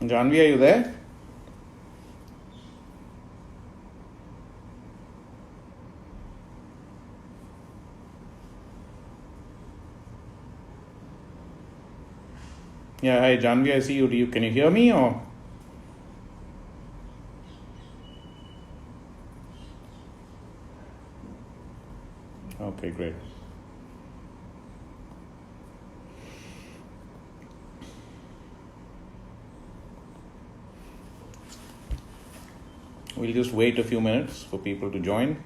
Janvi, are you there? Yeah, hi Janvi, I see you. Can you hear me or? Okay, great. We'll just wait a few minutes for people to join.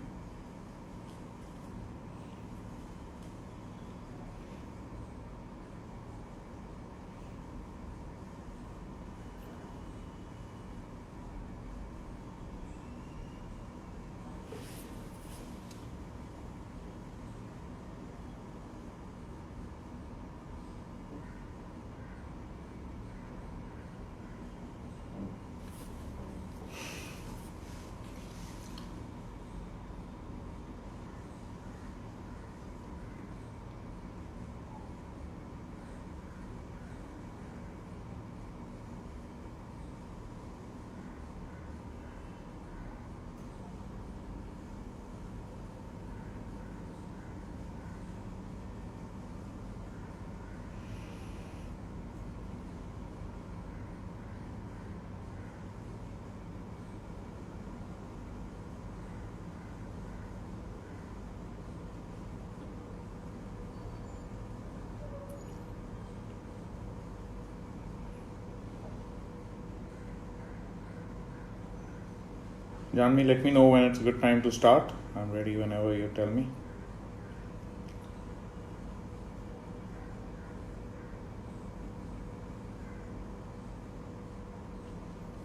Janvi, let me know when it's a good time to start. I'm ready whenever you tell me.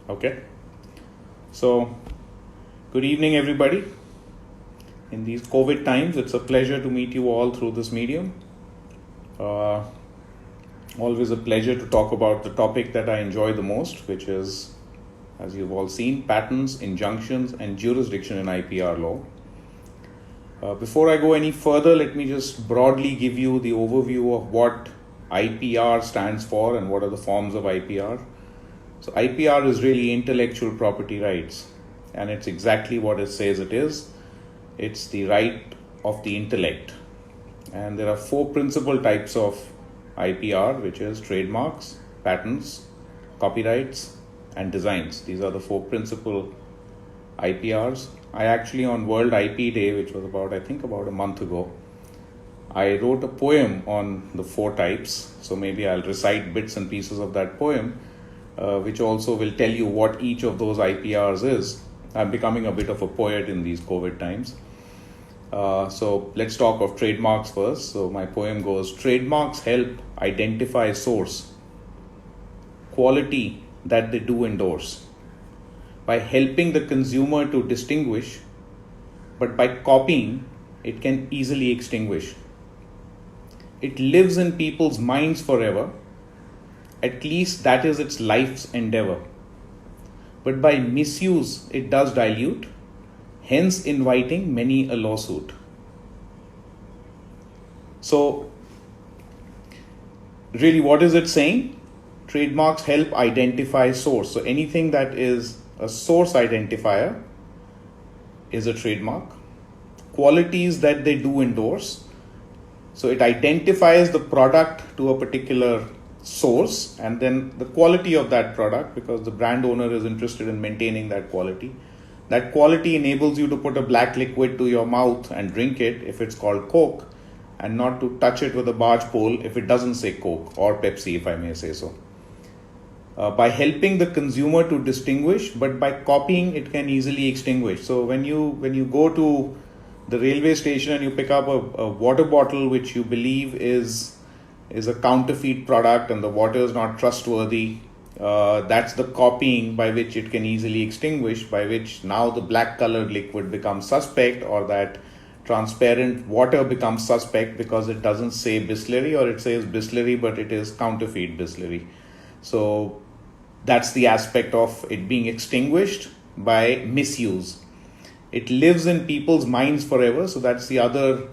Okay. So, good evening, everybody. In these COVID times, it's a pleasure to meet you all through this medium. Always a pleasure to talk about the topic that I enjoy the most, which is, as you've all seen, patents, injunctions, and jurisdiction in IPR law. Before I go any further, let me just broadly give you the overview of what IPR stands for and what are the forms of IPR. So IPR is really intellectual property rights, and it's exactly what it says it is. It's the right of the intellect. And there are four principal types of IPR, which is trademarks, patents, copyrights, and designs. These are the four principal IPRs. I actually, on World IP Day, which was about a month ago, I wrote a poem on the four types. So maybe I'll recite bits and pieces of that poem, which also will tell you what each of those IPRs is. I'm becoming a bit of a poet in these COVID times. So let's talk of trademarks first. So my poem goes: trademarks help identify source, quality that they do endorse, by helping the consumer to distinguish, but by copying, it can easily extinguish. It lives in people's minds forever, at least that is its life's endeavor. But by misuse, it does dilute, hence inviting many a lawsuit. So, really, what is it saying? Trademarks help identify source. So, anything that is a source identifier is a trademark. Qualities that they do endorse. So, it identifies the product to a particular source and then the quality of that product, because the brand owner is interested in maintaining that quality. That quality enables you to put a black liquid to your mouth and drink it if it's called Coke, and not to touch it with a barge pole if it doesn't say Coke or Pepsi, if I may say so. By helping the consumer to distinguish, but by copying, it can easily extinguish. So when you go to the railway station and you pick up a water bottle which you believe is a counterfeit product and the water is not trustworthy, that's the copying by which it can easily extinguish, by which now the black colored liquid becomes suspect, or that transparent water becomes suspect because it doesn't say Bisleri, or it says Bisleri but it is counterfeit Bisleri. So that's the aspect of it being extinguished by misuse. It lives in people's minds forever. So that's the other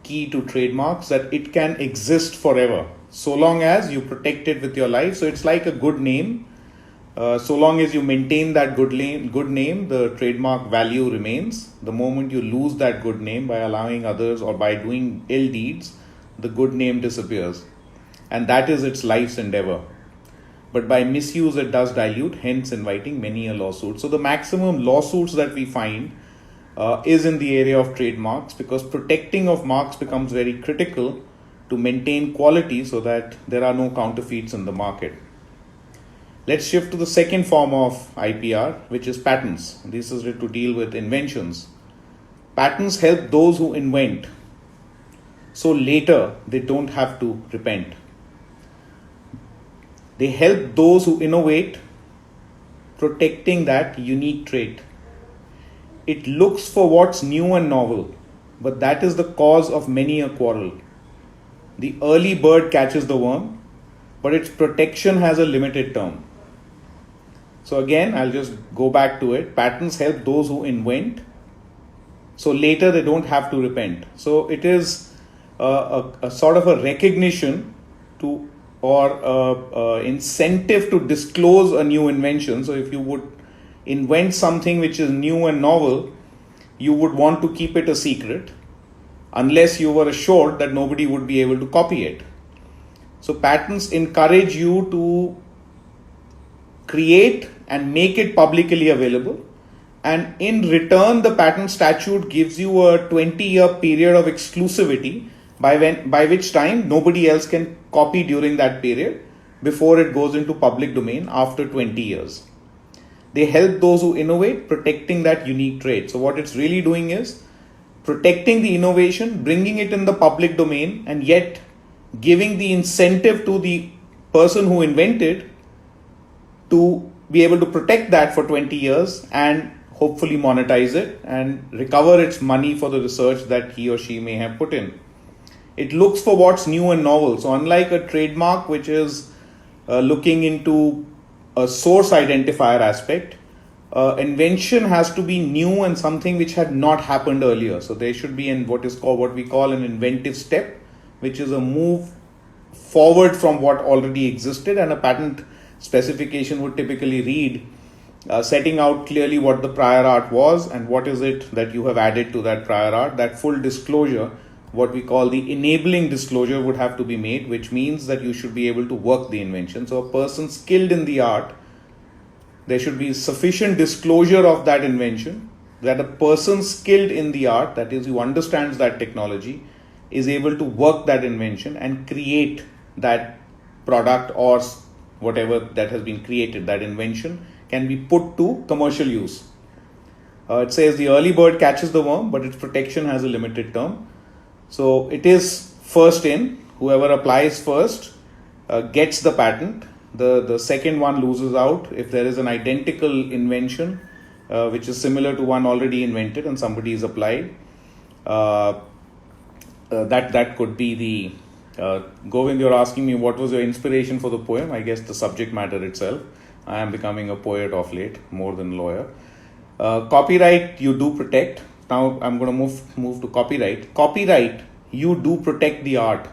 key to trademarks, that it can exist forever so long as you protect it with your life. So it's like a good name. So long as you maintain that good name, the trademark value remains. The moment you lose that good name by allowing others or by doing ill deeds, the good name disappears. And that is its life's endeavor. But by misuse, it does dilute, hence inviting many a lawsuit. So the maximum lawsuits that we find is in the area of trademarks, because protecting of marks becomes very critical to maintain quality so that there are no counterfeits in the market. Let's shift to the second form of IPR, which is patents. This is to deal with inventions. Patents help those who invent, so later they don't have to repent. They help those who innovate, protecting that unique trait. It looks for what's new and novel, but that is the cause of many a quarrel. The early bird catches the worm, but its protection has a limited term. So again, I'll just go back to it. Patents help those who invent, so later they don't have to repent. So it is a sort of a recognition to or incentive to disclose a new invention. So if you would invent something which is new and novel, you would want to keep it a secret unless you were assured that nobody would be able to copy it. So patents encourage you to create and make it publicly available, and in return the patent statute gives you a 20-year period of exclusivity by which time nobody else can copy during that period before it goes into public domain after 20 years. They help those who innovate, protecting that unique trait. So what it's really doing is protecting the innovation, bringing it in the public domain, and yet giving the incentive to the person who invented to be able to protect that for 20 years and hopefully monetize it and recover its money for the research that he or she may have put in. It looks for what's new and novel. So unlike a trademark, which is looking into a source identifier aspect, invention has to be new and something which had not happened earlier. So there should be what we call an inventive step, which is a move forward from what already existed. And a patent specification would typically read setting out clearly what the prior art was and what is it that you have added to that prior art. That full disclosure, what we call the enabling disclosure, would have to be made, which means that you should be able to work the invention. So a person skilled in the art, there should be sufficient disclosure of that invention, that a person skilled in the art, that is, who understands that technology, is able to work that invention and create that product or whatever that has been created. That invention can be put to commercial use. It says the early bird catches the worm, but its protection has a limited term. So it is first in. Whoever applies first gets the patent. The second one loses out if there is an identical invention which is similar to one already invented and somebody is applied. That could be the Govind, you're asking me what was your inspiration for the poem. I guess the subject matter itself. I am becoming a poet of late, more than lawyer. Copyright you do protect. Now I'm going to move to copyright. Copyright, you do protect the art.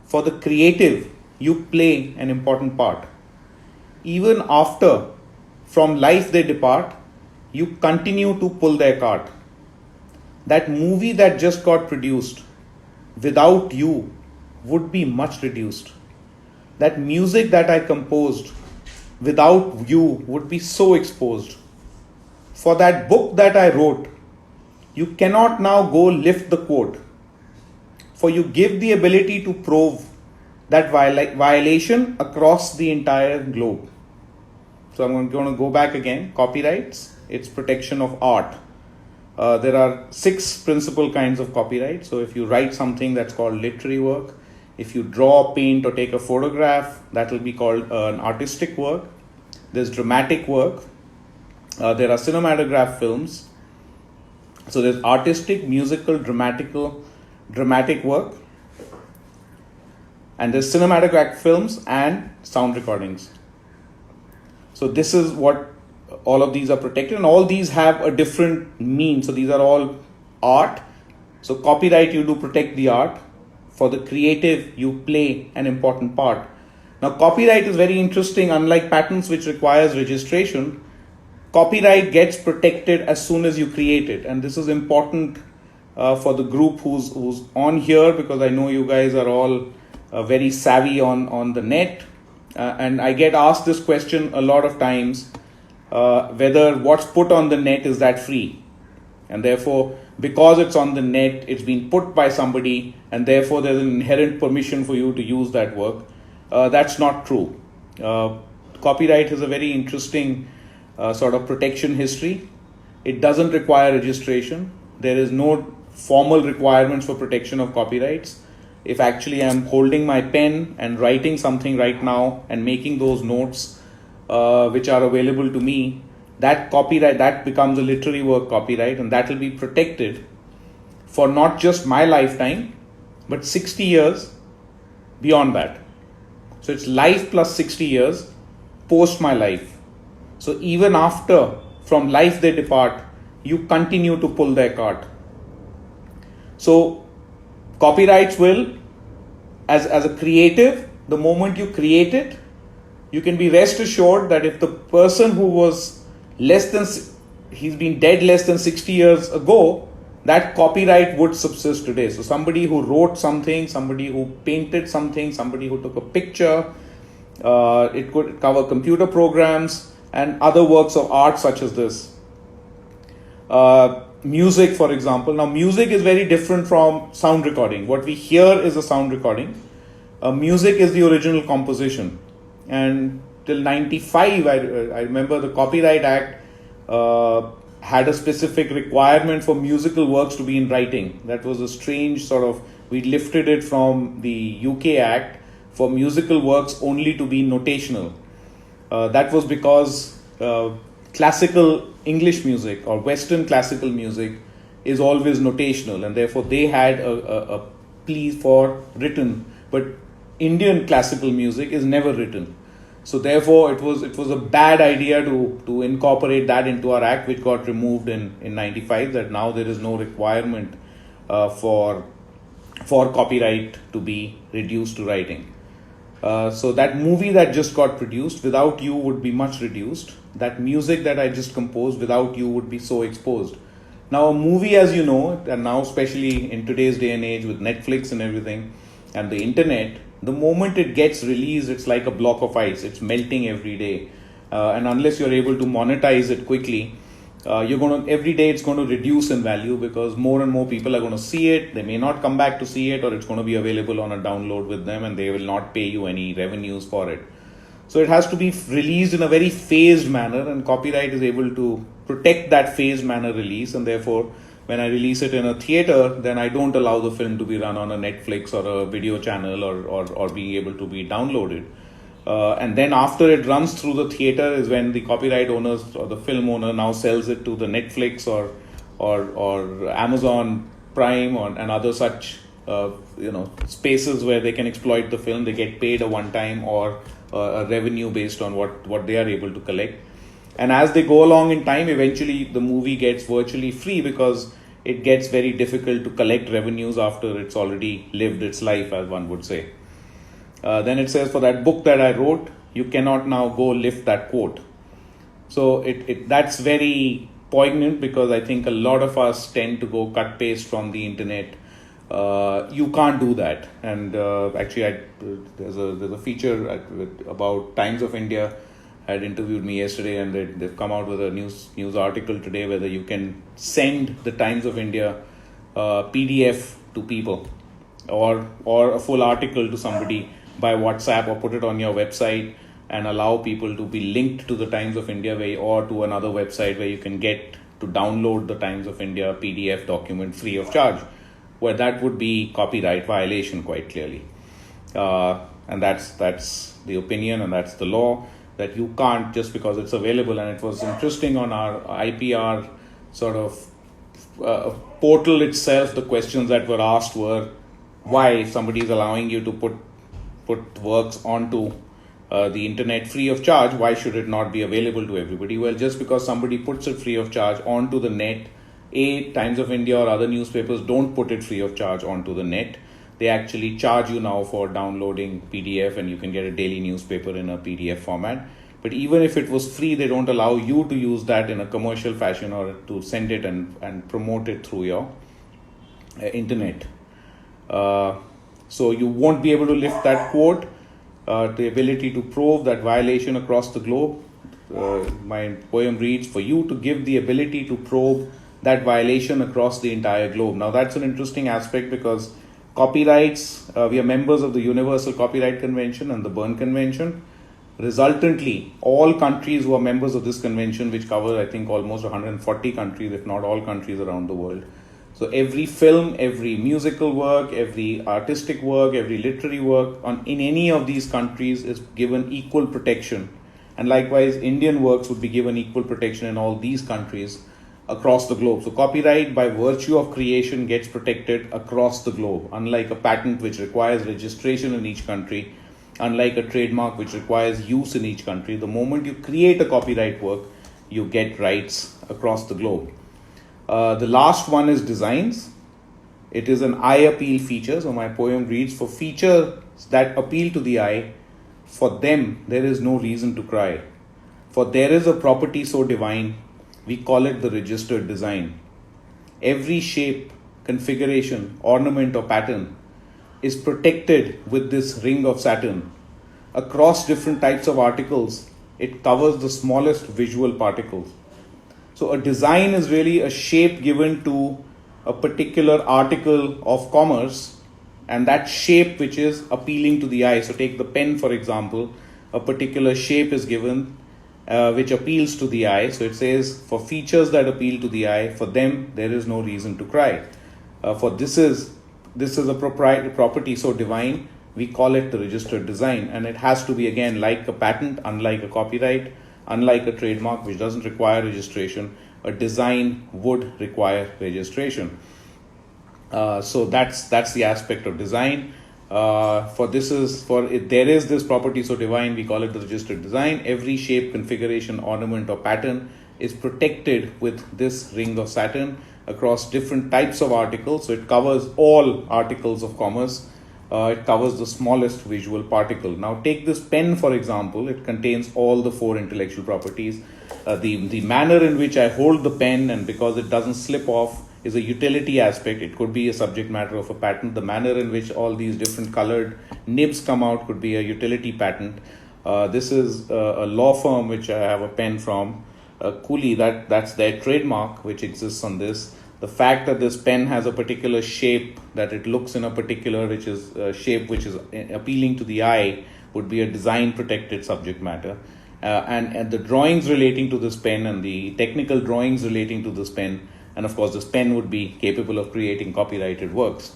For the creative, you play an important part. Even after from life they depart, you continue to pull their cart. That movie that just got produced, without you, would be much reduced. That music that I composed, without you, would be so exposed. For that book that I wrote, you cannot now go lift the quote, for you give the ability to prove that violation across the entire globe. So I'm going to go back again. Copyrights, it's protection of art. There are 6 principal kinds of copyright. So if you write something, that's called literary work. If you draw, paint, or take a photograph, that will be called an artistic work. There's dramatic work. There are cinematograph films. So there's artistic, musical, dramatic work. And there's cinematograph films and sound recordings. So this is what all of these are protected, and all these have a different mean. So these are all art. So copyright, you do protect the art. For the creative, you play an important part. Now, copyright is very interesting. Unlike patents, which requires registration, copyright gets protected as soon as you create it, and this is important for the group who's on here, because I know you guys are all very savvy on the net, and I get asked this question a lot of times, whether what's put on the net is that free, and therefore because it's on the net, it's been put by somebody, and therefore there's an inherent permission for you to use that work. That's not true. Copyright has a very interesting sort of protection history. It doesn't require registration. There is no formal requirements for protection of copyrights. If actually I'm holding my pen and writing something right now and making those notes which are available to me, that copyright, that becomes a literary work copyright, and that will be protected for not just my lifetime, but 60 years beyond that. So it's life plus 60 years post my life. So even after, from life they depart, you continue to pull their cart. So copyrights will, as a creative, the moment you create it, you can be rest assured that if the person who was he's been dead less than 60 years ago, that copyright would subsist today. So somebody who wrote something, somebody who painted something, somebody who took a picture, it could cover computer programs and other works of art such as this. Music, for example. Now, music is very different from sound recording. What we hear is a sound recording. Music is the original composition. And till 95, I remember the Copyright Act had a specific requirement for musical works to be in writing. That was a strange sort of, we lifted it from the UK Act for musical works only to be notational. That was because classical English music or Western classical music is always notational, and therefore they had a plea for written, but Indian classical music is never written. So therefore it was a bad idea to incorporate that into our act, which got removed in 95, that now there is no requirement for copyright to be reduced to writing. So that movie that just got produced, without you, would be much reduced. That music that I just composed, without you, would be so exposed. Now, a movie, as you know, and now especially in today's day and age with Netflix and everything and the internet, the moment it gets released, it's like a block of ice. It's melting every day. And unless you're able to monetize it quickly, every day it's going to reduce in value, because more and more people are going to see it. They may not come back to see it, or it's going to be available on a download with them, and they will not pay you any revenues for it. So it has to be released in a very phased manner, and copyright is able to protect that phased manner release. And therefore, when I release it in a theater, then I don't allow the film to be run on a Netflix or a video channel or be able to be downloaded. And then after it runs through the theater is when the copyright owners or the film owner now sells it to the Netflix or Amazon Prime and other such spaces where they can exploit the film. They get paid a one-time or a revenue based on what they are able to collect. And as they go along in time, eventually the movie gets virtually free, because it gets very difficult to collect revenues after it's already lived its life, as one would say. Then it says, for that book that I wrote, you cannot now go lift that quote. So that's very poignant, because I think a lot of us tend to go cut paste from the internet. You can't do that. And actually, there's a feature about Times of India had interviewed me yesterday, and they've come out with a news article today whether you can send the Times of India PDF to people, or a full article to somebody by WhatsApp, or put it on your website and allow people to be linked to the Times of India or to another website where you can get to download the Times of India PDF document free of charge, where that would be copyright violation quite clearly. And that's the opinion, and that's the law, that you can't, just because it's available. And it was interesting on our IPR sort of portal itself, the questions that were asked were, why, if somebody is allowing you to put works onto the internet free of charge, why should it not be available to everybody? Well, just because somebody puts it free of charge onto the net, Times of India or other newspapers don't put it free of charge onto the net. they actually charge you now for downloading PDF, and you can get a daily newspaper in a PDF format. But even if it was free, they don't allow you to use that in a commercial fashion or to send it and promote it through your internet. So you won't be able to lift that quote, the ability to prove that violation across the globe. My poem reads, for you to give the ability to probe that violation across the entire globe. Now that's an interesting aspect, because copyrights, we are members of the Universal Copyright Convention and the Berne Convention. Resultantly, all countries who are members of this convention, which cover I think almost 140 countries, if not all countries around the world. So every film, every musical work, every artistic work, every literary work in any of these countries is given equal protection. And likewise, Indian works would be given equal protection in all these countries across the globe. So copyright, by virtue of creation, gets protected across the globe, unlike a patent which requires registration in each country, unlike a trademark which requires use in each country. The moment you create a copyright work, you get rights across the globe. The last one is designs. It is an eye appeal feature. So my poem reads, for features that appeal to the eye, for them there is no reason to cry. For there is a property so divine, we call it the registered design. Every shape, configuration, ornament or pattern is protected with this ring of Saturn. Across different types of articles, it covers the smallest visual particles. So a design is really a shape given to a particular article of commerce, and that shape which is appealing to the eye. So take the pen, for example, a particular shape is given which appeals to the eye. So it says, for features that appeal to the eye, for them there is no reason to cry. For this is a property so divine, we call it the registered design. And it has to be, again, like a patent, unlike a copyright, unlike a trademark which doesn't require registration, a design would require registration. So that's the aspect of design. There is this property so divine, we call it the registered design. Every shape, configuration, ornament or pattern is protected with this ring of Saturn across different types of articles. So it covers all articles of commerce. It covers the smallest visual particle. Now take this pen, for example. It contains all the 4 intellectual properties. The manner in which I hold the pen, and because it doesn't slip off, is a utility aspect. It could be a subject matter of a patent. The manner in which all these different colored nibs come out could be a utility patent. This is a law firm which I have a pen from, Cooley, that's their trademark which exists on this. The fact that this pen has a particular shape, that it looks in a particular shape which is appealing to the eye, would be a design protected subject matter. And the drawings relating to this pen and the technical drawings relating to this pen, and of course this pen would be capable of creating copyrighted works.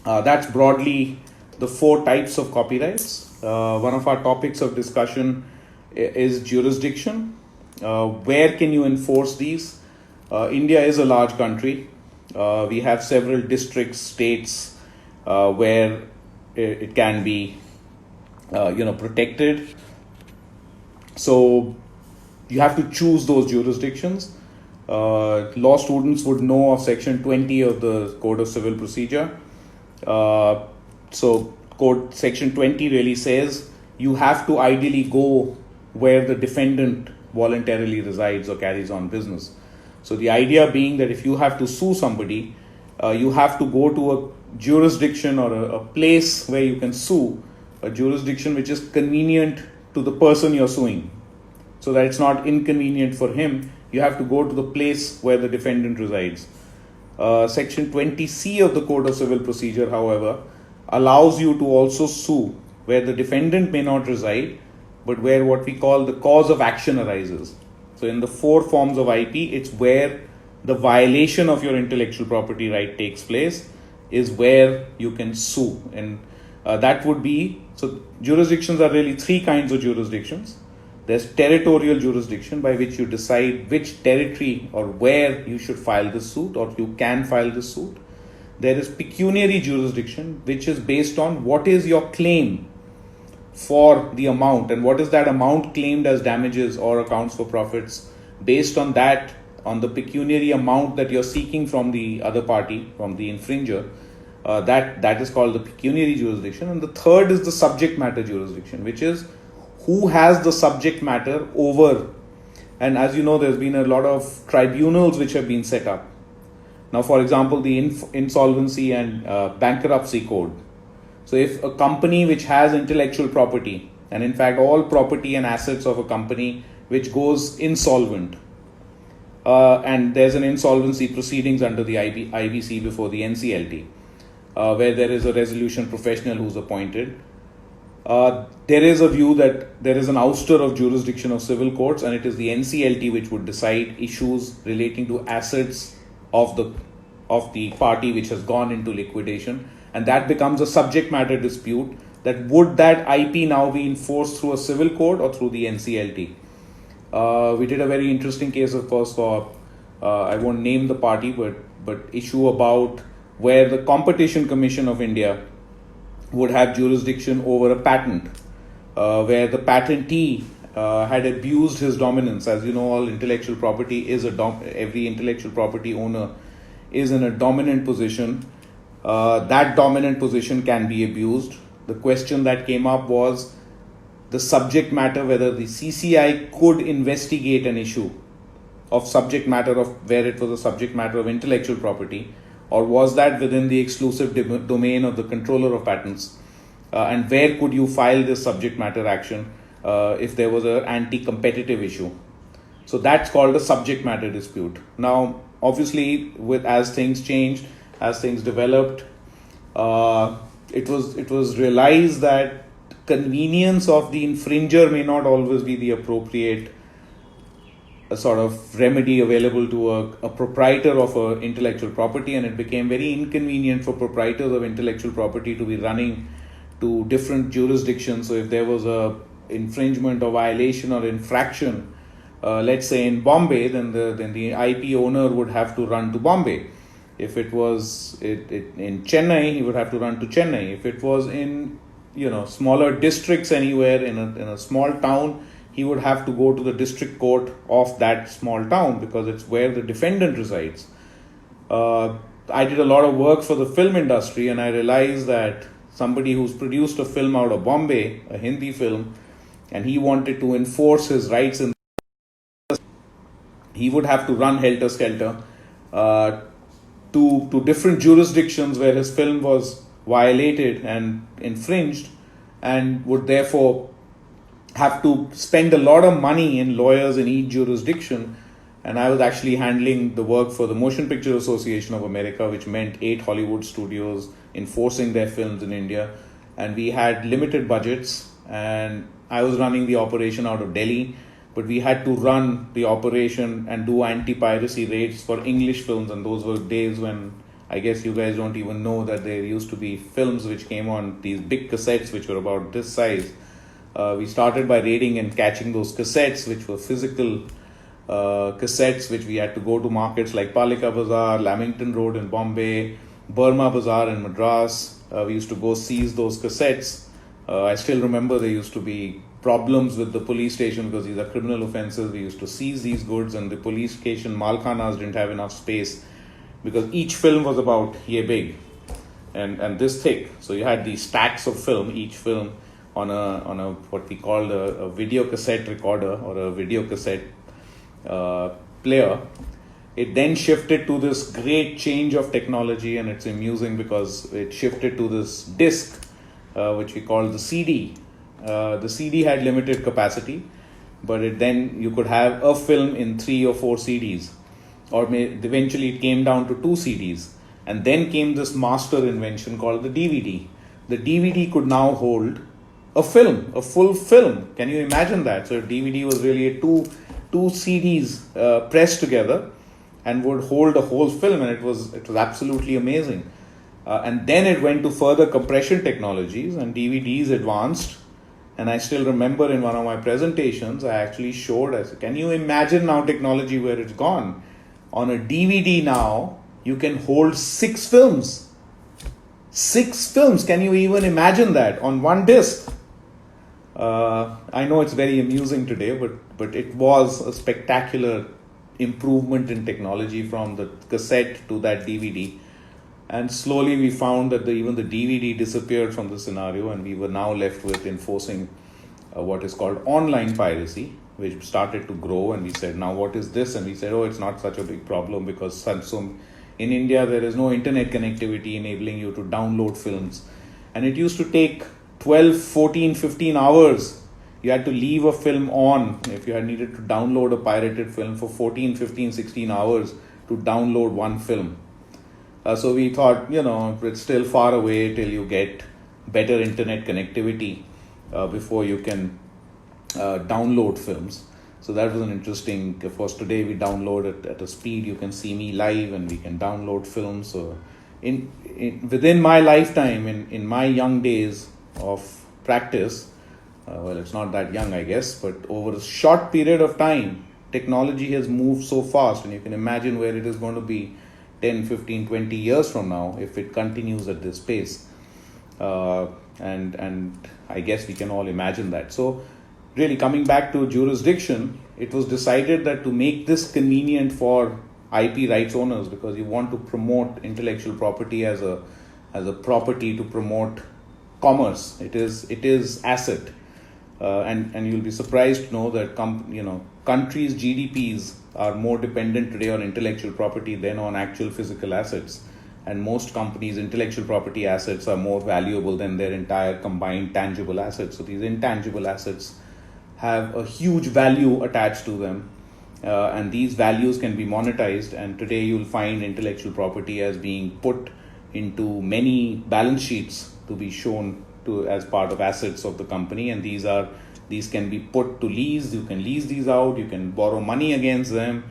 That's broadly the 4 types of copyrights. One of our topics of discussion is jurisdiction. Where can you enforce these? India is a large country. We have several districts, states where it can be protected. So you have to choose those jurisdictions. Law students would know of section 20 of the Code of Civil Procedure. So section 20 really says you have to ideally go where the defendant voluntarily resides or carries on business. So the idea being that if you have to sue somebody, you have to go to a jurisdiction or a place where you can sue, a jurisdiction which is convenient to the person you're suing, so that it's not inconvenient for him. You have to go to the place where the defendant resides. Section 20C of the Code of Civil Procedure, however, allows you to also sue where the defendant may not reside, but where what we call the cause of action arises. So in the 4 forms of IP, it's where the violation of your intellectual property right takes place, is where you can sue. And that would be, so jurisdictions are really 3 kinds of jurisdictions. There's territorial jurisdiction, by which you decide which territory or where you should file the suit, or you can file the suit. There is pecuniary jurisdiction, which is based on what is your claim for the amount, and what is that amount claimed as damages or accounts for profits. Based on that, on the pecuniary amount that you're seeking from the other party, from the infringer, That is called the pecuniary jurisdiction. And the third is the subject matter jurisdiction, which is who has the subject matter over. And as you know, there's been a lot of tribunals which have been set up. Now, for example, the insolvency and bankruptcy code. So if a company which has intellectual property, and in fact all property and assets of a company which goes insolvent, and there's an insolvency proceedings under the IBC before the NCLT, where there is a resolution professional who's appointed. There is a view that there is an ouster of jurisdiction of civil courts, and it is the NCLT which would decide issues relating to assets of the party which has gone into liquidation, and that becomes a subject matter dispute. That would that IP now be enforced through a civil court or through the NCLT? We did a very interesting case, of course, for I won't name the party, but issue about where the Competition Commission of India would have jurisdiction over a patent, where the patentee had abused his dominance. As you know, all intellectual property is every intellectual property owner is in a dominant position. That dominant position can be abused. The question that came up was the subject matter, whether the CCI could investigate an issue of subject matter of where it was a subject matter of intellectual property, or was that within the exclusive domain of the controller of patents, and where could you file this subject matter action if there was an anti-competitive issue. So that's called a subject matter dispute. Now, obviously, as things changed, as things developed, it was realized that convenience of the infringer may not always be the appropriate sort of remedy available to a proprietor of intellectual property, and it became very inconvenient for proprietors of intellectual property to be running to different jurisdictions. So if there was a infringement or violation or infraction, let's say in Bombay, then the IP owner would have to run to Bombay. If it was in Chennai, he would have to run to Chennai. If it was in smaller districts anywhere in a small town, he would have to go to the district court of that small town because it's where the defendant resides. I did a lot of work for the film industry, and I realized that somebody who's produced a film out of Bombay, a Hindi film, and he wanted to enforce his rights in, he would have to run helter-skelter to different jurisdictions where his film was violated and infringed, and would therefore have to spend a lot of money in lawyers in each jurisdiction. And I was actually handling the work for the Motion Picture Association of America, which meant 8 Hollywood studios enforcing their films in India. And we had limited budgets, and I was running the operation out of Delhi, but we had to run the operation and do anti-piracy raids for English films. And those were days when I guess you guys don't even know that there used to be films which came on these big cassettes which were about this size. We started by raiding and catching those cassettes, which were physical cassettes, which we had to go to markets like Palika Bazaar, Lamington Road in Bombay, Burma Bazaar in Madras. We used to go seize those cassettes. I still remember there used to be problems with the police station because these are criminal offenses. We used to seize these goods, and the police station malkhanas didn't have enough space because each film was about yay big and this thick. So you had these stacks of film, each film on a what we called a video cassette recorder or a video cassette player. It then shifted to this great change of technology, and it's amusing because it shifted to this disc, which we call the CD. The CD had limited capacity, but then you could have a film in 3 or 4 CDs, or eventually it came down to 2 CDs. And then came this master invention called the DVD. The DVD could now hold a film, a full film. Can you imagine that? So DVD was really two CDs pressed together and would hold a whole film, and it was absolutely amazing. And then it went to further compression technologies, and DVDs advanced. And I still remember in one of my presentations, I actually showed us, can you imagine now technology where it's gone? On a DVD now, you can hold 6 films. 6 films. Can you even imagine that on one disc? I know it's very amusing today, but it was a spectacular improvement in technology from the cassette to that DVD. And slowly we found that even the DVD disappeared from the scenario, and we were now left with enforcing what is called online piracy, which started to grow. And we said, now what is this? And we said, oh, it's not such a big problem, because in India there is no internet connectivity enabling you to download films. And it used to take 12, 14, 15 hours. You had to leave a film on if you had needed to download a pirated film for 14, 15, 16 hours to download one film. So we thought, it's still far away till you get better internet connectivity before you can download films. So that was an interesting. Of course, today we download it at a speed. You can see me live, and we can download films. So, within my lifetime, in my young days of practice, well, it's not that young, I guess, but over a short period of time, technology has moved so fast, and you can imagine where it is going to be 10, 15, 20 years from now if it continues at this pace. And I guess we can all imagine that. So really, coming back to jurisdiction, it was decided that to make this convenient for IP rights owners, because you want to promote intellectual property as a property to promote commerce. It is asset. And you'll be surprised to know that countries' GDPs are more dependent today on intellectual property than on actual physical assets. And most companies' intellectual property assets are more valuable than their entire combined tangible assets. So these intangible assets have a huge value attached to them, and these values can be monetized. And today you'll find intellectual property as being put into many balance sheets to be shown as part of assets of the company, and these can be put to lease. You can lease these out, you can borrow money against them.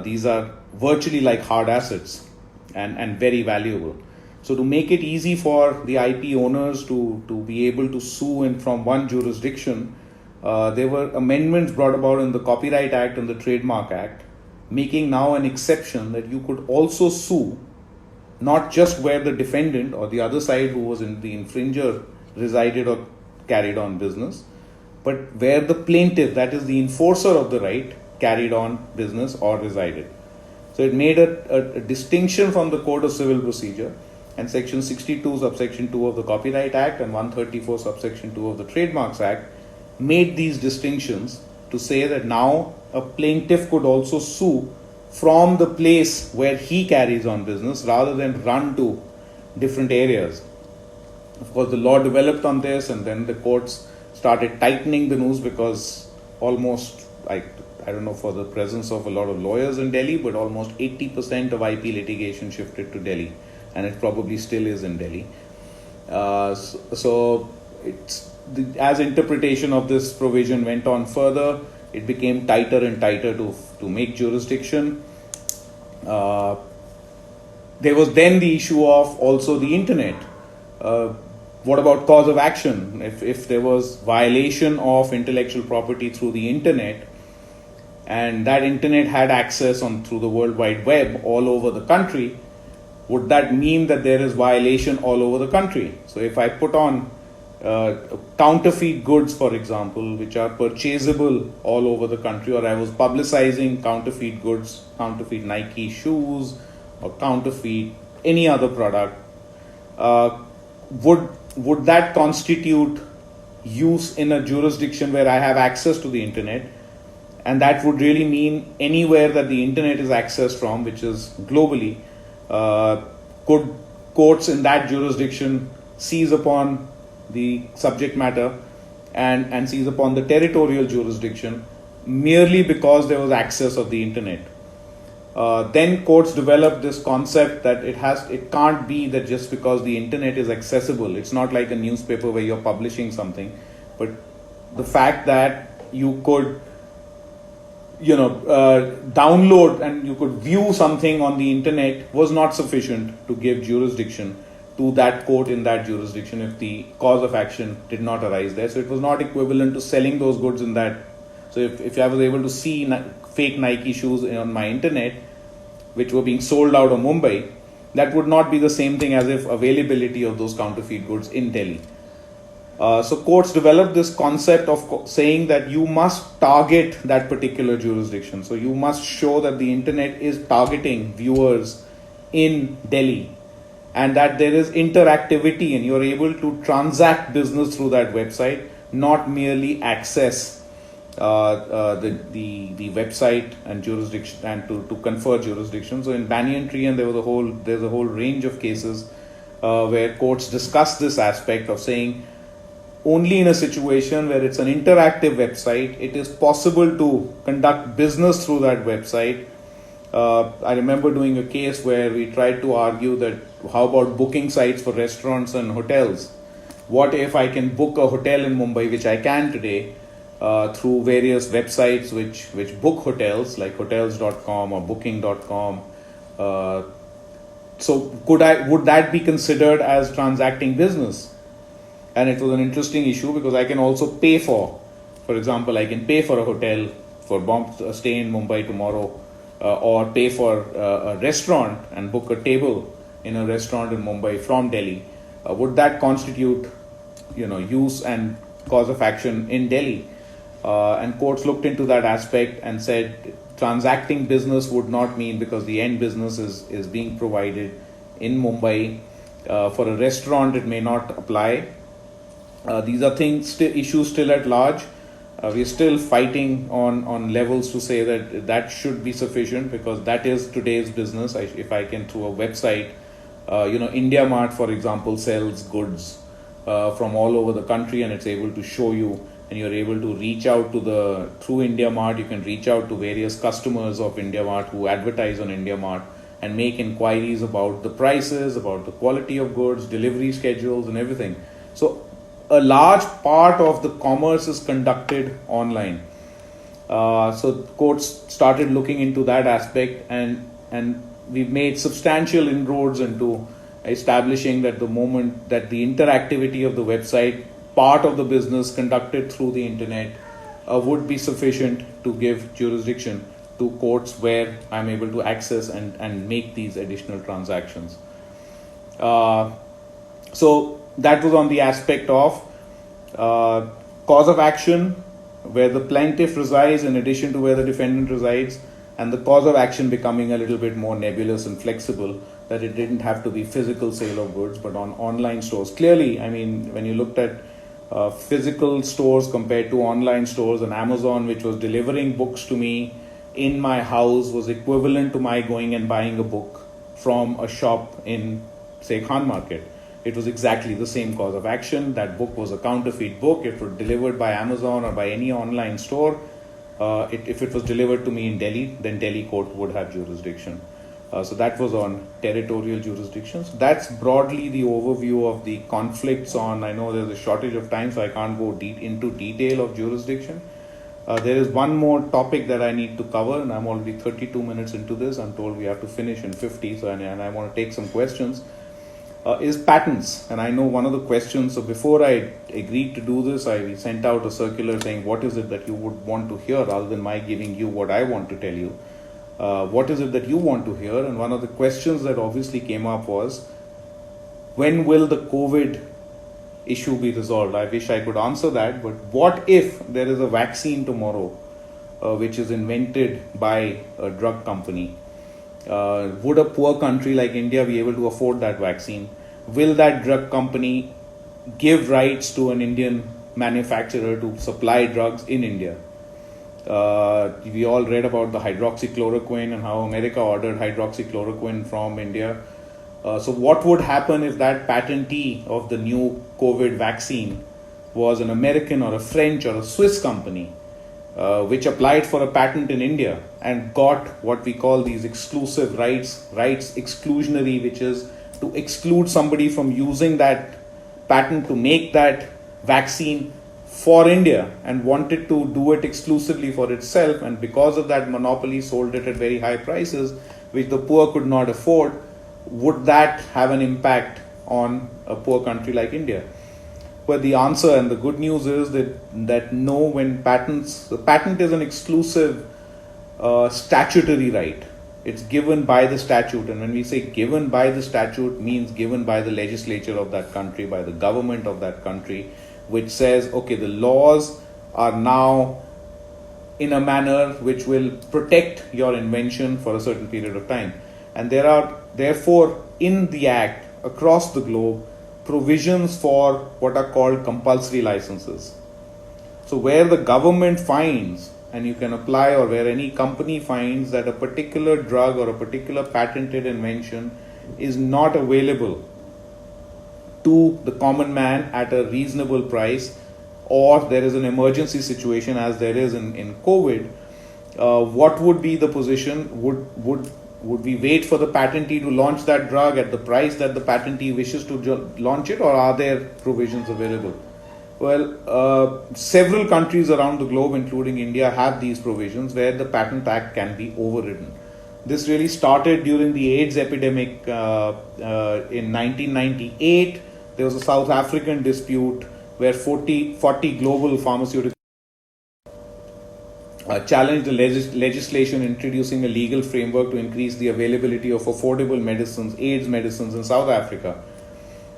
These are virtually like hard assets and very valuable. So to make it easy for the IP owners to be able to sue from one jurisdiction, there were amendments brought about in the Copyright Act and the Trademark Act, making now an exception that you could also sue not just where the defendant or the other side who was in the infringer resided or carried on business, but where the plaintiff, that is the enforcer of the right, carried on business or resided. So it made a distinction from the Code of Civil Procedure, and Section 62 subsection 2 of the Copyright Act and 134 subsection 2 of the Trademarks Act made these distinctions to say that now a plaintiff could also sue from the place where he carries on business rather than run to different areas. Of course, the law developed on this, and then the courts started tightening the noose, because almost, I don't know for the presence of a lot of lawyers in Delhi, but almost 80% of IP litigation shifted to Delhi, and it probably still is in Delhi. So as interpretation of this provision went on further, it became tighter and tighter to make jurisdiction. There was then the issue of also the internet. What about cause of action? If there was violation of intellectual property through the internet, and that internet had access through the World Wide Web all over the country, would that mean that there is violation all over the country? So if I put on counterfeit goods, for example, which are purchasable all over the country, or I was publicizing counterfeit goods, counterfeit Nike shoes, or counterfeit any other product, would that constitute use in a jurisdiction where I have access to the internet? And that would really mean anywhere that the internet is accessed from, which is globally, could courts in that jurisdiction seize upon the subject matter and seize upon the territorial jurisdiction merely because there was access of the internet? Then courts developed this concept that it can't be that just because the internet is accessible, it's not like a newspaper where you're publishing something, but the fact that you could download and you could view something on the internet was not sufficient to give jurisdiction to that court in that jurisdiction if the cause of action did not arise there. So it was not equivalent to selling those goods in that. So if I was able to see fake Nike shoes on my internet, which were being sold out of Mumbai, that would not be the same thing as if availability of those counterfeit goods in Delhi. So courts developed this concept of saying that you must target that particular jurisdiction. So you must show that the internet is targeting viewers in Delhi. and that there is interactivity and you're able to transact business through that website, not merely access the website and jurisdiction and to confer jurisdiction. So in Banyan Tree, and there's a whole range of cases where courts discuss this aspect of saying only in a situation where it's an interactive website, it is possible to conduct business through that website. I remember doing a case where we tried to argue that how about booking sites for restaurants and hotels? What if I can book a hotel in Mumbai, which I can today, through various websites which book hotels like hotels.com or booking.com? So would that be considered as transacting business? And it was an interesting issue because I can also pay for example, I can pay for a hotel for a stay in Mumbai tomorrow, or pay for a restaurant and book a table in a restaurant in Mumbai from Delhi. Would that constitute, use and cause of action in Delhi? And courts looked into that aspect and said transacting business would not mean, because the end business is being provided in Mumbai. For a restaurant, it may not apply. These are issues still at large. We're still fighting on levels to say that should be sufficient, because that is today's business. If I can, through a website, India Mart, for example, sells goods from all over the country, and it's able to show you, and you're able to reach out through India Mart, you can reach out to various customers of India Mart who advertise on India Mart and make inquiries about the prices, about the quality of goods, delivery schedules and everything. So a large part of the commerce is conducted online. So courts started looking into that aspect, and we've made substantial inroads into establishing that the moment that the interactivity of the website, part of the business conducted through the internet, would be sufficient to give jurisdiction to courts where I'm able to access and make these additional transactions. So that was on the aspect of cause of action, where the plaintiff resides in addition to where the defendant resides, and the cause of action becoming a little bit more nebulous and flexible, that it didn't have to be physical sale of goods but on online stores. Clearly, I mean, when you looked at physical stores compared to online stores, and Amazon, which was delivering books to me in my house, was equivalent to my going and buying a book from a shop in, say, Khan Market. It was exactly the same cause of action. That book was a counterfeit book. It was delivered by Amazon or by any online store. If it was delivered to me in Delhi, then Delhi court would have jurisdiction. So that was on territorial jurisdiction. So that's broadly the overview of the conflicts on. I know there's a shortage of time, so I can't go into detail of jurisdiction. There is one more topic that I need to cover, and I'm already 32 minutes into this. I'm told we have to finish in 50, and I want to take some questions. Is patents. And I know one of the questions, so before I agreed to do this, I sent out a circular saying, what is it that you would want to hear, rather than my giving you what I want to tell you? What is it that you want to hear? And one of the questions that obviously came up was, when will the COVID issue be resolved? I wish I could answer that, but what if there is a vaccine tomorrow which is invented by a drug company? Would a poor country like India be able to afford that vaccine? Will that drug company give rights to an Indian manufacturer to supply drugs in India? We all read about the hydroxychloroquine and how America ordered hydroxychloroquine from India. So what would happen if that patentee of the new COVID vaccine was an American or a French or a Swiss company, which applied for a patent in India and got what we call these exclusive rights exclusionary, which is to exclude somebody from using that patent to make that vaccine for India, and wanted to do it exclusively for itself, and because of that monopoly sold it at very high prices which the poor could not afford? Would that have an impact on a poor country like India? But the answer and the good news is that no, when the patent is an exclusive statutory right. It's given by the statute, and when we say given by the statute, means given by the legislature of that country, by the government of that country, which says, okay, the laws are now in a manner which will protect your invention for a certain period of time. And there are, therefore, in the Act, across the globe provisions for what are called compulsory licenses. So where the government finds, and you can apply, or where any company finds that a particular drug or a particular patented invention is not available to the common man at a reasonable price, or there is an emergency situation as there is in COVID, what would be the position? Would we wait for the patentee to launch that drug at the price that the patentee wishes to launch it, or are there provisions available? Well, several countries around the globe, including India, have these provisions where the Patent Act can be overridden. This really started during the AIDS epidemic in 1998. There was a South African dispute where 40 global pharmaceutical challenged the legislation introducing a legal framework to increase the availability of affordable medicines, AIDS medicines in South Africa.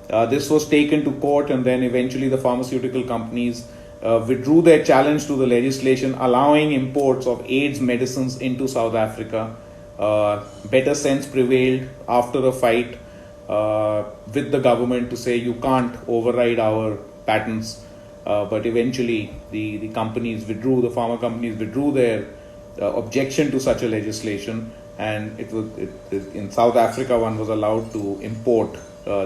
This was taken to court, and then eventually the pharmaceutical companies withdrew their challenge to the legislation allowing imports of AIDS medicines into South Africa. Better sense prevailed after a fight with the government to say you can't override our patents. But eventually the companies withdrew, the pharma companies withdrew their objection to such a legislation, and in South Africa one was allowed to import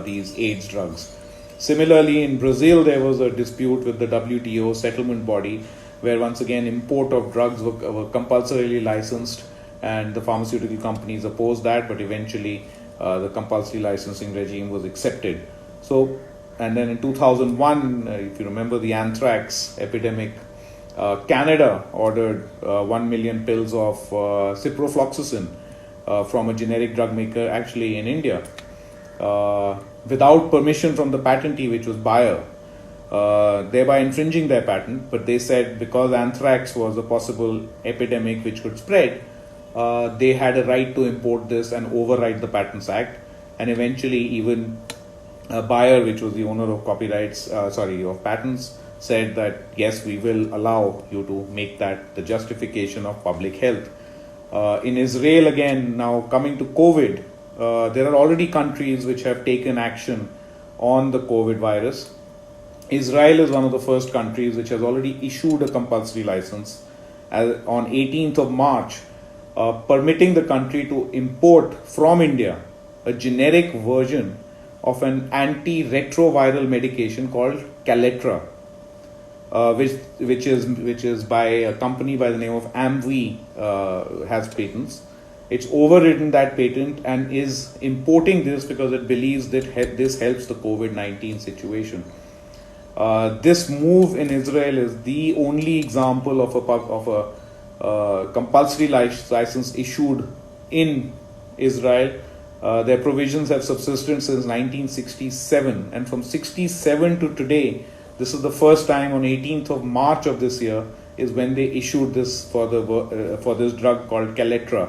these AIDS drugs. Similarly, in Brazil there was a dispute with the WTO settlement body where once again import of drugs were compulsorily licensed, and the pharmaceutical companies opposed that, but eventually the compulsory licensing regime was accepted. So, and then in 2001, if you remember the anthrax epidemic, Canada ordered 1 million pills of ciprofloxacin from a generic drug maker actually in India without permission from the patentee, which was Bayer, thereby infringing their patent. But they said because anthrax was a possible epidemic which could spread, they had a right to import this and override the Patents Act. And eventually even Bayer, which was the owner of of patents, said that yes, we will allow you to make that the justification of public health. In Israel, again, now coming to COVID, there are already countries which have taken action on the COVID virus. Israel is one of the first countries which has already issued a compulsory license on 18th of March, permitting the country to import from India a generic version of an antiretroviral medication called Kaletra, which is by a company by the name of AbbVie, has patents. It's overridden that patent and is importing this because it believes that this helps the COVID-19 situation. This move in Israel is the only example of a compulsory license issued in Israel. Their provisions have subsisted since 1967, and from 67 to today, this is the first time on 18th of March of this year is when they issued this for this drug called Kaletra.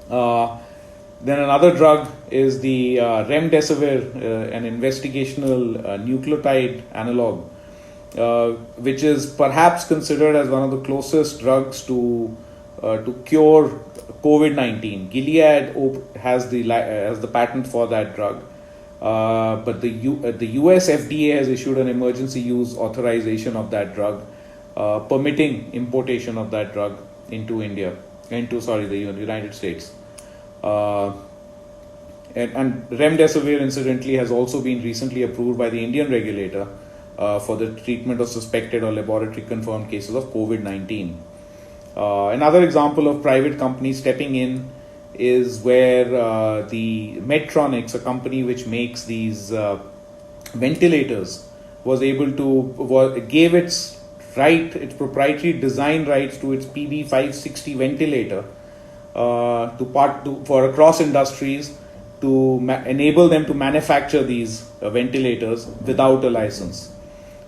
Then another drug is the remdesivir, an investigational nucleotide analog, which is perhaps considered as one of the closest drugs to cure COVID-19. Gilead has the patent for that drug, but the US FDA has issued an emergency use authorization of that drug, permitting importation of that drug into the United States. And remdesivir, incidentally, has also been recently approved by the Indian regulator for the treatment of suspected or laboratory confirmed cases of COVID-19. Another example of private companies stepping in is where the Medtronic, a company which makes these ventilators, gave its proprietary design rights to its PB560 ventilator for across industries to enable them to manufacture these ventilators without a license.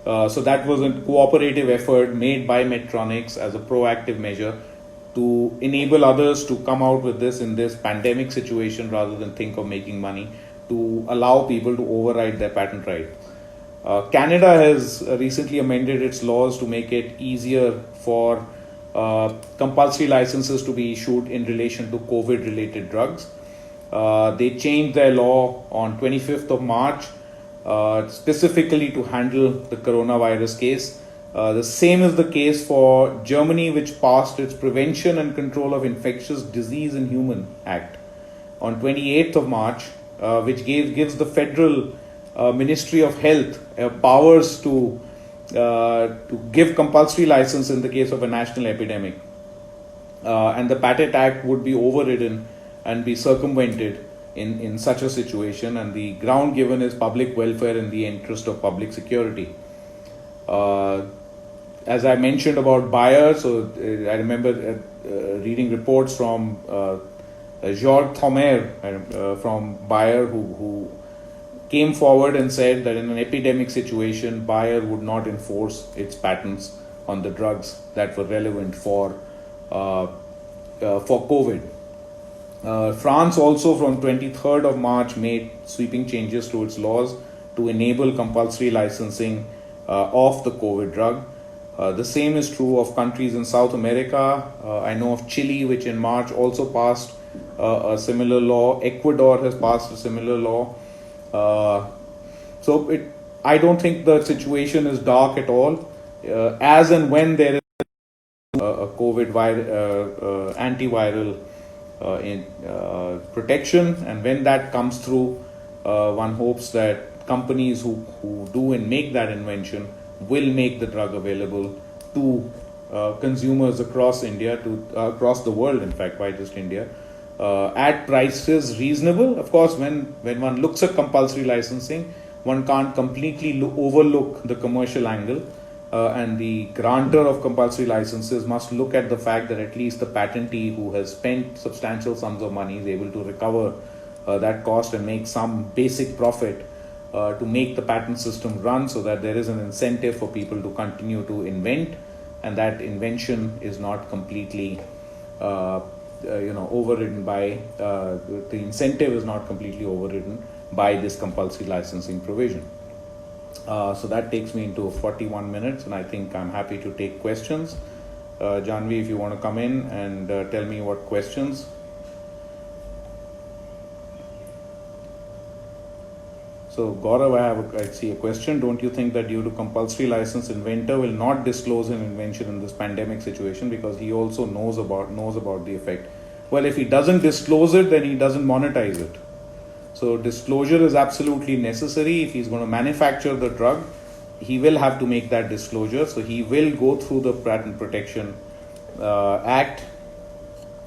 So that was a cooperative effort made by Medtronic as a proactive measure to enable others to come out with this in this pandemic situation rather than think of making money, to allow people to override their patent right. Canada has recently amended its laws to make it easier for compulsory licenses to be issued in relation to COVID-related drugs. They changed their law on 25th of March specifically to handle the coronavirus case. The same is the case for Germany, which passed its Prevention and Control of Infectious Disease in Human Act on 28th of March, which gives the federal Ministry of Health powers to give compulsory license in the case of a national epidemic. And the Patent Act would be overridden and be circumvented in such a situation, and the ground given is public welfare in the interest of public security. As I mentioned about Bayer, so I remember reading reports from Georges Thomer from Bayer, who came forward and said that in an epidemic situation, Bayer would not enforce its patents on the drugs that were relevant for COVID. France also from 23rd of March made sweeping changes to its laws to enable compulsory licensing of the COVID drug. The same is true of countries in South America. I know of Chile, which in March also passed a similar law. Ecuador has passed a similar law. I don't think the situation is dark at all. As and when there is a COVID antiviral protection, and when that comes through, one hopes that companies who do and make that invention will make the drug available to consumers across India, across the world, in fact, why just India, at prices reasonable. Of course, when one looks at compulsory licensing, one can't completely overlook the commercial angle. And the grantor of compulsory licenses must look at the fact that at least the patentee who has spent substantial sums of money is able to recover that cost and make some basic profit to make the patent system run, so that there is an incentive for people to continue to invent, and that invention is not completely overridden by the incentive is not completely overridden by this compulsory licensing provision. So that takes me into 41 minutes, and I think I'm happy to take questions. Janvi, if you want to come in and tell me what questions. So Gaurav, I see a question. Don't you think that due to compulsory license, inventor will not disclose an invention in this pandemic situation because he also knows about the effect? Well, if he doesn't disclose it, then he doesn't monetize it. So disclosure is absolutely necessary. If he's going to manufacture the drug, he will have to make that disclosure. So he will go through the Patent Protection Act.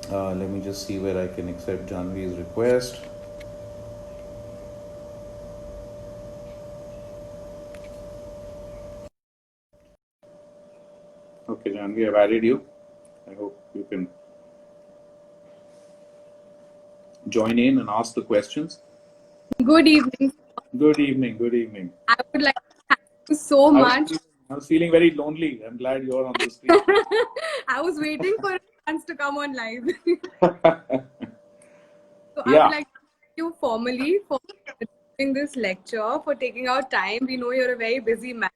Let me just see where I can accept Janvi's request. Okay, Janvi, I've added you. I hope you can join in and ask the questions. Good evening. Good evening. Good evening. I would like to thank you so much. I was feeling very lonely. I'm glad you're on the screen. I was waiting for a chance to come on live. So Yeah. I would like to thank you formally for doing this lecture, for taking out time. We know you're a very busy man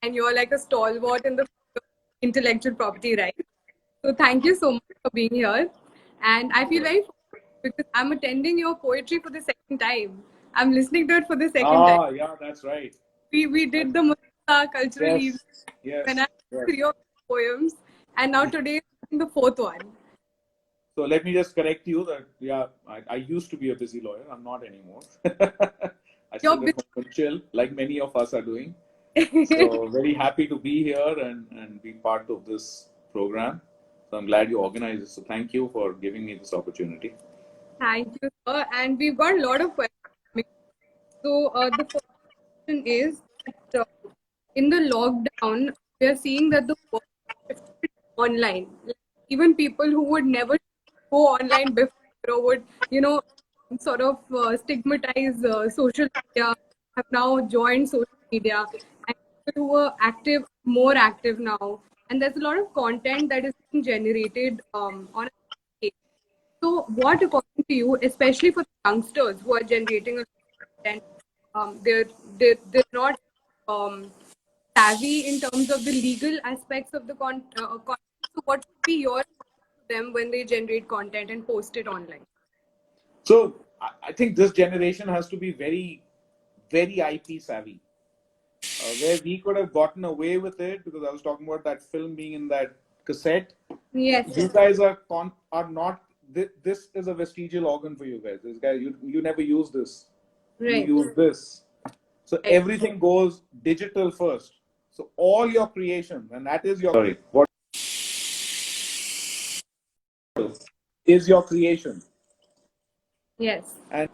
and you're like a stalwart in the field of intellectual property rights. So thank you so much for being here. And I feel very fortunate because I'm attending your poetry for the second time. I'm listening to it for the second time. Yeah, that's right. We did the Murata cultural Yes. event Yes. when I Yes. 3 of poems, and now today I'm the fourth one. So let me just correct you that I used to be a busy lawyer. I'm not anymore. I still You're get home and chill, like many of us are doing. So very happy to be here and be part of this program. So I'm glad you organized it. So thank you for giving me this opportunity. Thank you, sir. And we've got a lot of questions. So the first question is that in the lockdown, we are seeing that the work shifted online. Like, even people who would never go online before or would, sort of stigmatize social media have now joined social media, and people who were active, more active now. And there's a lot of content that is being generated on a scale. So, what, according to you, especially for the youngsters who are generating a lot of content, they're not savvy in terms of the legal aspects of the content. So, what would be your advice to them when they generate content and post it online? So I think this generation has to be very, very IP savvy. Where we could have gotten away with it, because I was talking about that film being in that cassette. Yes. You guys are not. This is a vestigial organ for you guys. This guy, you never use this. Right. You use this. So Right. everything goes digital first. So all your creations, and that is your sorry, what is your creation. Yes. And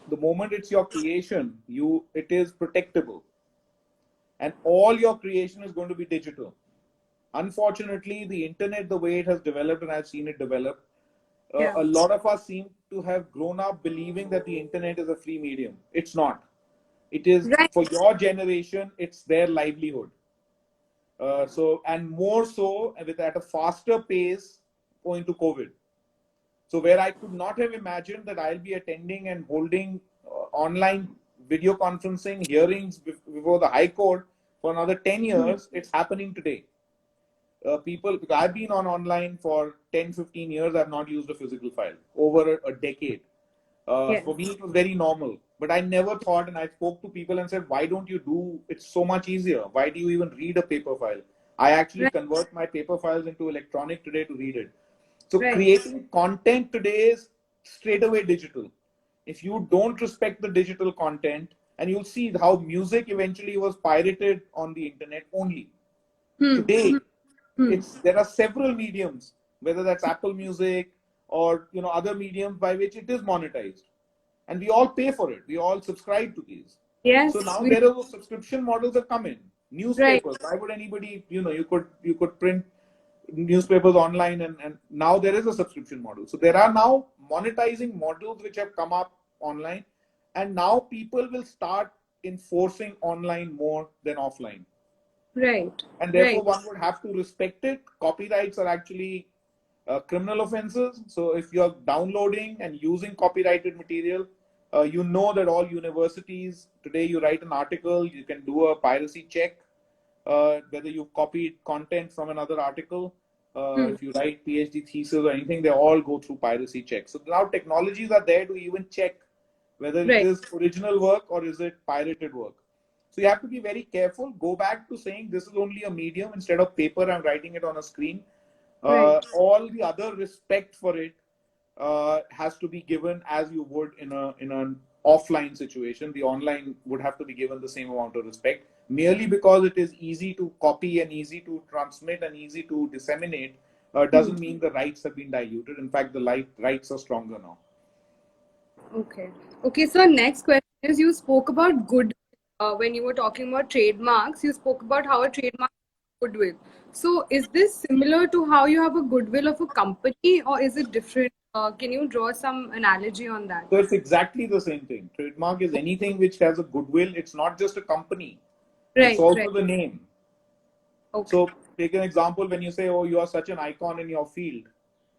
the moment it's your creation, it is protectable. And all your creation is going to be digital. Unfortunately, the internet, the way it has developed, and I've seen it develop, a lot of us seem to have grown up believing that the internet is a free medium. It's not. It is Right. for your generation, it's their livelihood. And more so with at a faster pace owing to COVID. So where I could not have imagined that I'll be attending and holding online video conferencing hearings before the High Court for another 10 years, it's happening today. Because I've been online for 10, 15 years, I've not used a physical file over a decade. Yes. For me, it was very normal. But I never thought, and I spoke to people and said, why don't you do it so much easier? Why do you even read a paper file? I actually convert my paper files into electronic today to read it. So creating content today is straight away digital. If you don't respect the digital content, and you'll see how music eventually was pirated on the internet only. Today, there are several mediums, whether that's Apple Music or other mediums by which it is monetized, and we all pay for it. We all subscribe to these. Yes. So now there are those subscription models that come in. Newspapers. Why would anybody? You could print newspapers online, and now there is a subscription model. So there are now monetizing models which have come up online, and now people will start enforcing online more than offline. Right. And therefore one would have to respect it. Copyrights are actually criminal offenses. So if you're downloading and using copyrighted material, you know that all universities today, you write an article, you can do a piracy check, whether you've copied content from another article. If you write PhD thesis or anything, they all go through piracy checks. So now technologies are there to even check whether it is original work or is it pirated work. So you have to be very careful. Go back to saying this is only a medium. Instead of paper, I'm writing it on a screen. All the other respect for it has to be given as you would in an offline situation. The online would have to be given the same amount of respect. Merely because it is easy to copy and easy to transmit and easy to disseminate doesn't mean the rights have been diluted. In fact, the rights are stronger now. Okay. So next question is, you spoke about good when you were talking about trademarks. You spoke about how a trademark is goodwill. So is this similar to how you have a goodwill of a company, or is it different? Can you draw some analogy on that? So it's exactly the same thing. Trademark is anything which has a goodwill. It's not just a company. It's also the name. So take an example. When you say, oh, you are such an icon in your field,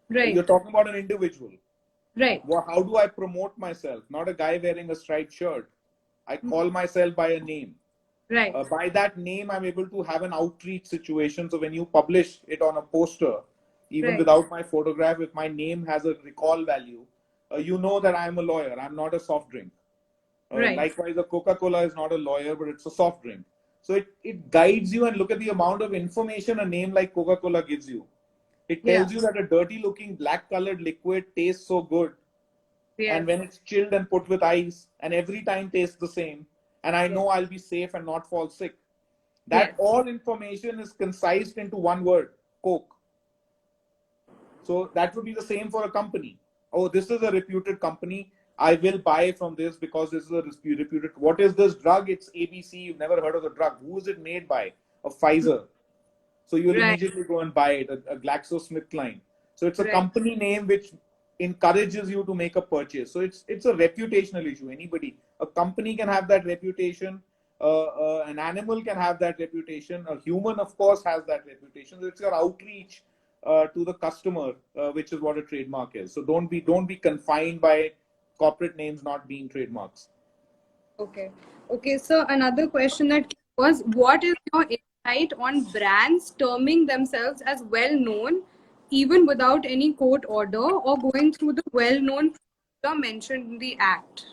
you're talking about an individual. Well, how do I promote myself? Not a guy wearing a striped shirt. I call myself by a name. By that name, I'm able to have an outreach situation. So when you publish it on a poster, even without my photograph, if my name has a recall value, you know that I'm a lawyer. I'm not a soft drink. Likewise, a Coca-Cola is not a lawyer, but it's a soft drink. So it guides you, and look at the amount of information a name like Coca-Cola gives you. It tells you that a dirty looking black colored liquid tastes so good. And when it's chilled and put with ice, and every time tastes the same, and I know I'll be safe and not fall sick. That all information is concised into one word, Coke. So that would be the same for a company. Oh, this is a reputed company. I will buy from this because this is a reputed. What is this drug? It's ABC. You've never heard of the drug. Who is it made by? A Pfizer. So you'll immediately go and buy it, a GlaxoSmithKline. So it's a company name which encourages you to make a purchase. So it's a reputational issue. A company can have that reputation. An animal can have that reputation. A human, of course, has that reputation. So it's your outreach to the customer, which is what a trademark is. So don't be confined by corporate names not being trademarks. Okay. So another question that was, what is your insight on brands terming themselves as well known even without any court order or going through the well known are mentioned in the Act?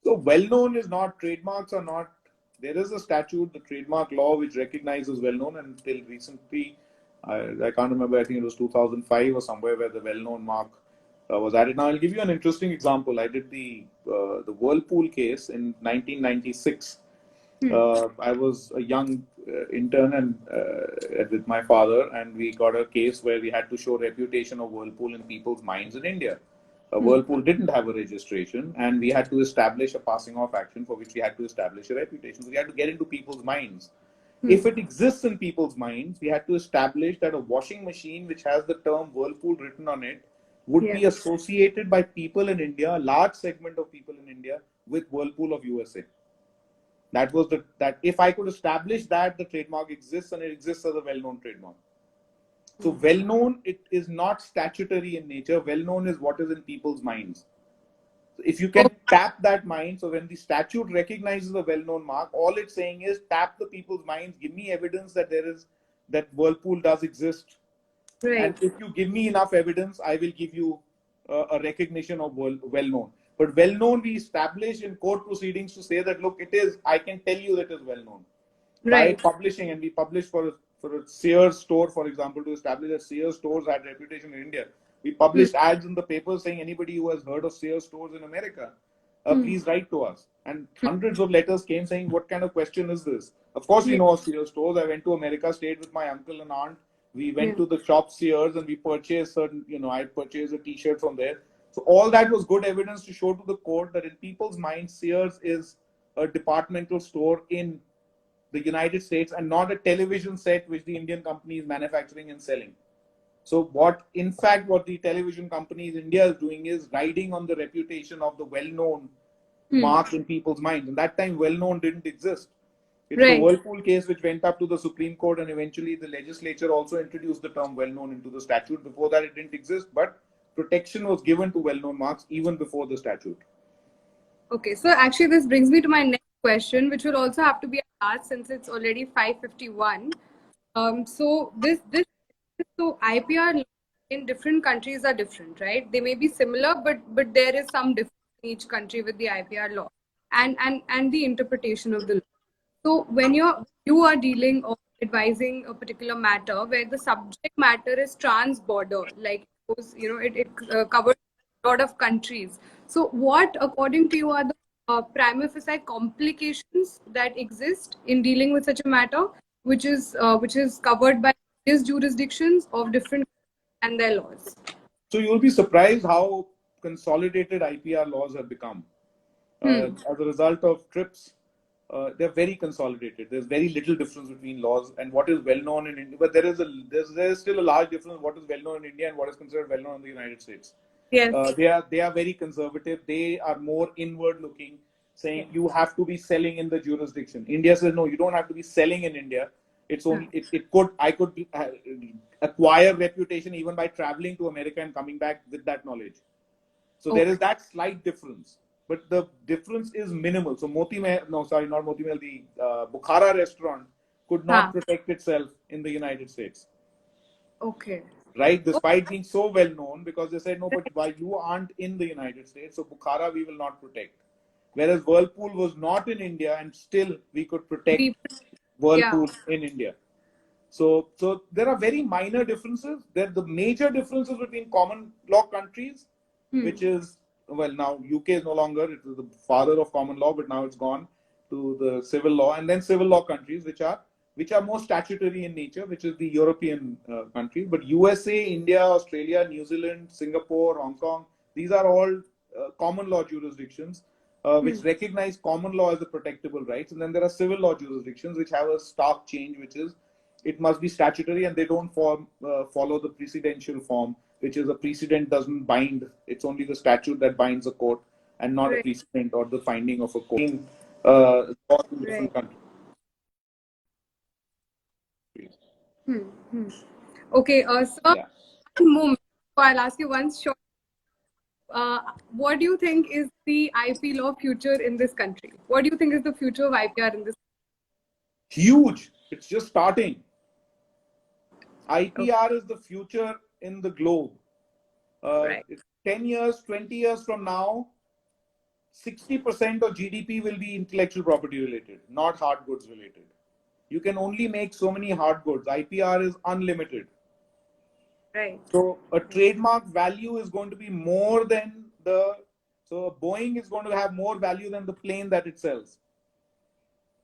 So well-known is not, trademarks are not. There is a statute, the trademark law, which recognizes well-known, and until recently, I can't remember. I think it was 2005 or somewhere where the well-known mark was added. Now I'll give you an interesting example. I did the Whirlpool case in 1996. I was a young intern and with my father, and we got a case where we had to show reputation of Whirlpool in people's minds in India. Whirlpool didn't have a registration, and we had to establish a passing off action for which we had to establish a reputation. So we had to get into people's minds. If it exists in people's minds, we had to establish that a washing machine which has the term Whirlpool written on it would be associated by people in India, a large segment of people in India, with Whirlpool of USA. That was that if I could establish that the trademark exists and it exists as a well-known trademark. So well-known, it is not statutory in nature. Well-known is what is in people's minds. So if you can tap that mind, so when the statute recognizes a well-known mark, all it's saying is tap the people's minds, give me evidence that that Whirlpool does exist. Right. And if you give me enough evidence, I will give you a recognition of well-known. But well-known, we establish in court proceedings to say that, look, it is, I can tell you that it is well-known. Right. By publishing, and we published for a Sears store, for example, to establish that Sears stores had reputation in India. We published ads in the paper saying anybody who has heard of Sears stores in America, please write to us. And hundreds of letters came saying, what kind of question is this? Of course, we know of Sears stores. I went to America, stayed with my uncle and aunt. We went to the shop Sears and we purchased certain, I purchased a t-shirt from there. So all that was good evidence to show to the court that in people's minds, Sears is a departmental store in the United States and not a television set which the Indian company is manufacturing and selling. So what the television company in India is doing is riding on the reputation of the well-known mark in people's minds. And that time, well-known didn't exist. It's the Whirlpool case which went up to the Supreme Court, and eventually the legislature also introduced the term well-known into the statute. Before that, it didn't exist, but protection was given to well-known marks even before the statute. Okay, so actually this brings me to my next question, which will also have to be asked since it's already 5:51. So IPR in different countries are different, right? They may be similar, but there is some difference in each country with the IPR law and the interpretation of the law. So when you are dealing or advising a particular matter where the subject matter is trans-border, like it covers a lot of countries. So what, according to you, are the prima facie complications that exist in dealing with such a matter, which is covered by various jurisdictions of different and their laws? So you'll be surprised how consolidated IPR laws have become. As a result of TRIPS, they're very consolidated. There's very little difference between laws and what is well known in India. But there's still a large difference what is well known in India and what is considered well known in the United States. Yes. They are very conservative. They are more inward looking, saying you have to be selling in the jurisdiction. India says no, you don't have to be selling in India. It's only I could acquire reputation even by traveling to America and coming back with that knowledge. So there is that slight difference, but the difference is minimal. So not Moti Mahal, the Bukhara restaurant could not protect itself in the United States. Okay. Right, despite being so well known, because they said no, but while you aren't in the United States, so Bukhara we will not protect. Whereas Whirlpool was not in India, and still we could protect Whirlpool in India. So there are very minor differences. The major differences between common law countries, which is, well, now UK is no longer, it is the father of common law, but now it's gone to the civil law, and then civil law countries, which are more statutory in nature, which is the European countries. But USA, India, Australia, New Zealand, Singapore, Hong Kong, these are all common law jurisdictions which recognize common law as the protectable rights. And then there are civil law jurisdictions which have a stark change, which is it must be statutory and they don't follow the precedential form, which is a precedent doesn't bind. It's only the statute that binds a court and not a precedent or the finding of a court in different countries. Okay, so moment. So I'll ask you one short. What do you think is the IP law future in this country? What do you think is the future of IPR in this country? Huge. It's just starting. IPR is the future in the globe. 10 years, 20 years from now, 60% of GDP will be intellectual property related, not hard goods related. You can only make so many hard goods. IPR is unlimited. Right. So a trademark value is going to be more than so Boeing is going to have more value than the plane that it sells.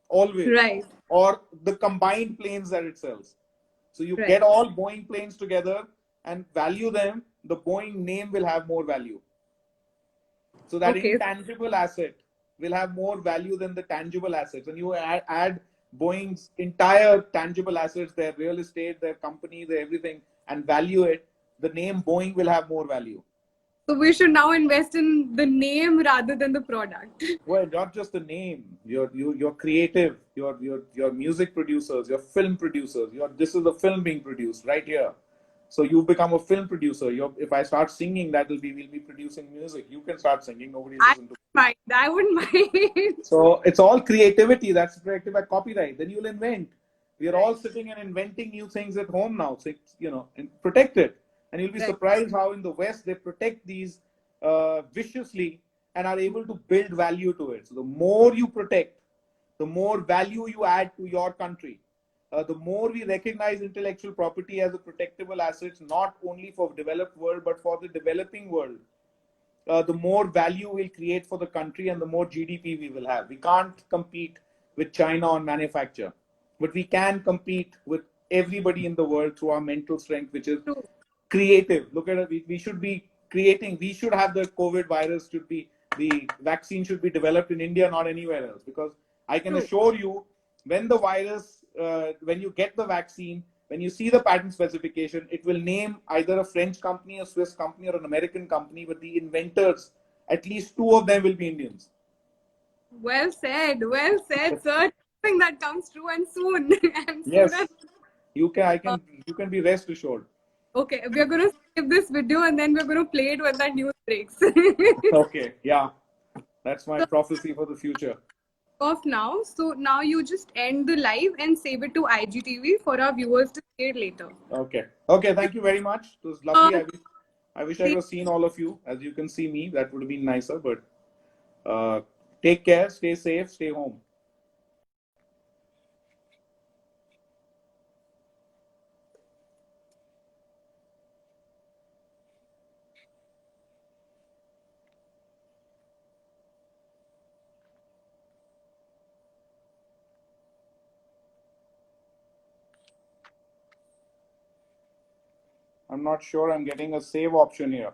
Always. Right. Or the combined planes that it sells. So you Right. get all Boeing planes together and value them, the Boeing name will have more value. So that Okay. intangible asset will have more value than the tangible assets. And you add Boeing's entire tangible assets, their real estate, their company, their everything, and value it, the name Boeing will have more value. So we should now invest in the name rather than the product. Well, not just the name, your creative, your music producers, your film producers, this is the film being produced right here. So you become a film producer. If I start singing, we'll be producing music. You can start singing. Nobody listen to. I wouldn't mind. So it's all creativity that's protected by copyright. Then you'll invent. We are all sitting and inventing new things at home now. So, and protect it. And you'll be surprised how in the West they protect these viciously and are able to build value to it. So the more you protect, the more value you add to your country. The more we recognize intellectual property as a protectable asset, not only for the developed world, but for the developing world. The more value we'll create for the country and the more GDP we will have. We can't compete with China on manufacture, but we can compete with everybody in the world through our mental strength, which is creative. Look at it. We should be creating. We should have the COVID virus. The vaccine should be developed in India, not anywhere else. Because I can assure you, when the virus, when you get the vaccine, when you see the patent specification, it will name either a French company, a Swiss company, or an American company, but the inventors, at least 2 of them will be Indians. Well said, sir. I think that comes true and soon. And yes, you can be rest assured. Okay, we're going to save this video and then we're going to play it when that news breaks. Okay, yeah. That's my prophecy for the future. Off now. So now you just end the live and save it to IGTV for our viewers to see it later. Okay. Okay, thank you very much. It was lovely. I wish I could have seen all of you. As you can see me, that would have been nicer. But take care, stay safe, stay home. I'm not sure I'm getting a save option here.